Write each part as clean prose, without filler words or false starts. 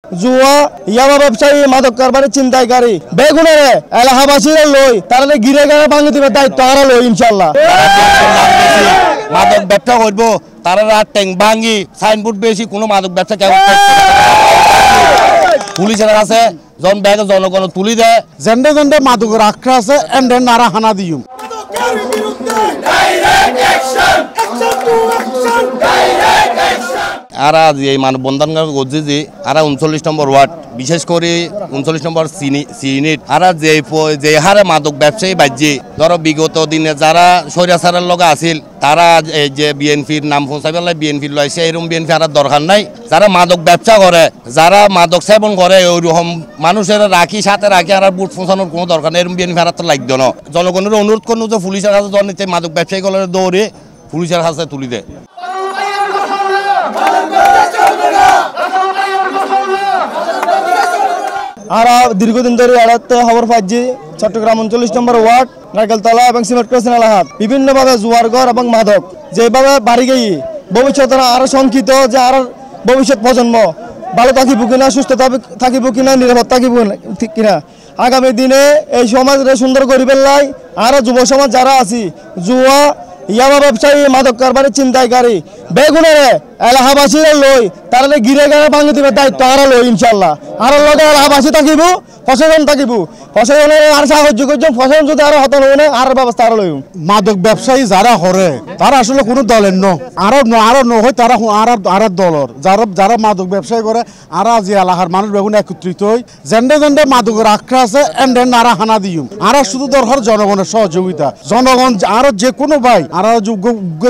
জুয়া ইয়াবা ব্যবসায়ী মাদক কারবারের চিন্তাইকারী বেগুনের এলাহাবাসীরা লই তারা গিরে গেলে ভাঙে দিবে দায়িত্ব আরা লই ইনশাল্লাহ। মাদক ব্যবসা করবো তারা ট্যাং ভাঙি সাইনবোর্ড বেশি কোনো মাদক ব্যবসা কেমন পুলিশের কাছে যখন ব্যাগে জনগণ তুলি দেয় জেন্ডে জেন্ডে মাদকের আখড়া আছে এন্ডে নারা হানা দিম আর এই মানববন্ধন করছি যে আর 39 নম্বর ওয়ার্ড বিশেষ করে 39 নম্বর সিউনিট আর যে হারে মাদক ব্যবসায়ী বাজ্যে ধরো বিগত দিনে যারা স্বৈরাচারের লগে আছিল তারা এই যে বিএনপির নাম পৌঁছাই পেলে বিএনপির লইছে এরকম বিএনপি আর দরকার নাই। যারা মাদক ব্যবসা করে যারা মাদক সেবন করে ওইরকম মানুষের রাখি সাথে রাখি আর বুট পৌঁছানোর কোনো দরকার নেই, এরকম বিএনপি আর তো লাগতো না। জনগণের অনুরোধ করুন যে পুলিশের কাছে জনিতে মাদক ব্যবসায়ী গুলো দৌড়ে পুলিশের কাছে তুলি দেয়। আর দীর্ঘদিন ধরে এড়াতে খবর পাচ্ছি চট্টগ্রাম 39 নম্বর ওয়ার্ড নারকেলতলা এবং সিমেন্ট ক্রসিং এলাকাত বিভিন্নভাবে জুয়ার ঘর এবং মাদক যেভাবে বাড়ি গিয়ে ভবিষ্যতে আরো শঙ্কিত যে আর ভবিষ্যৎ প্রজন্ম ভালো থাকিব কিনা, সুস্থ থাকিব কিনা, নিরাপদ থাকিব কিনা। আগামী দিনে এই সমাজে সুন্দর করিবেন লাই আর যুব সমাজ যারা আছি জুয়া ইয়াবা ব্যবসায়ী মাদক কারবারের চিন্তাইকারী বেগুনের এলাহাবাসীরা লই তারা গিরে গেলে ভাঙে দিবে দায়িত্ব আরা লই ইনশাল্লাহ। আর লগে এলাহাবাসী থাকিব, প্রশাসন থাকিব, প্রশাসনের আর সাহায্য করছেন, প্রশাসন যদি আরো হতন হনে আর ব্যবস্থা আরো লই। মাদক ব্যবসায়ী যারা হরে তারা আসলে কোনো দলের আরো নহয় তারা আর দলর যারা মাদক ব্যবসায়ী করে আর যে এলাকার মানুষ বেগুন একত্রিত হই জেন্ডে জেন্ডে মাদকের আখড়া আছে এন্ডে নারা হানা দিম আর শুধু দরকার জনগণের সহযোগিতা। জনগণ আর যে কোনো ভাই আর যোগ্য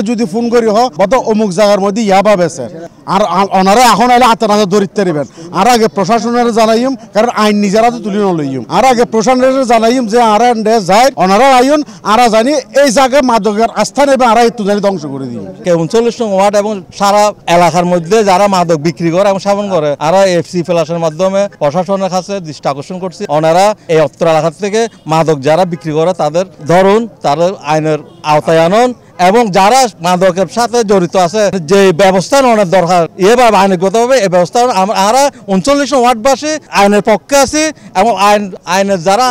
যদি ফোন করি হত অমুক জায়গার মধ্যে ইয়াবা বেছে আর ওনারা এখন এলে আতনাতে দরিদ্র দিবেন আর আগে প্রশাসনের জানাইম কারণ আইন নিজেরা তো তুলি নলইম আর আগে প্রশাসনের জানাইম যে আর যায় ওনারা আইন আর জানি এই জায়গায় মাদকের আস্থা নেবে আর একটু জানি ধ্বংস করে দিই। 39 নং ওয়ার্ড এবং সারা এলাকার মধ্যে যারা মাদক বিক্রি করে এবং সেবন করে আর এফসি ফ্ল্যাশের মাধ্যমে প্রশাসনের কাছে দৃষ্টি আকর্ষণ করছে ওনারা এই অত্র এলাকা থেকে মাদক যারা বিক্রি করে তাদের ধরুন তাদের আইনের আওতায় আনন এবং যারা মাদকের সাথে জড়িত আছে যে ব্যবস্থা নেওয়ার দরকার এভাবে আইনগতভাবে এই ব্যবস্থা আমরা 39 ওয়ার্ডবাসী আইনের পক্ষে আছি এবং আইনের যারা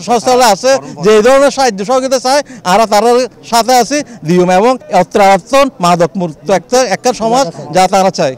সংস্থা আছে যে ধরনের সাহায্য সহযোগিতা চায় আমরা তার সাথে আছি দিম এবং অত্রাতন মাদক মুক্ত একটা সমাজ যা তারা চায়।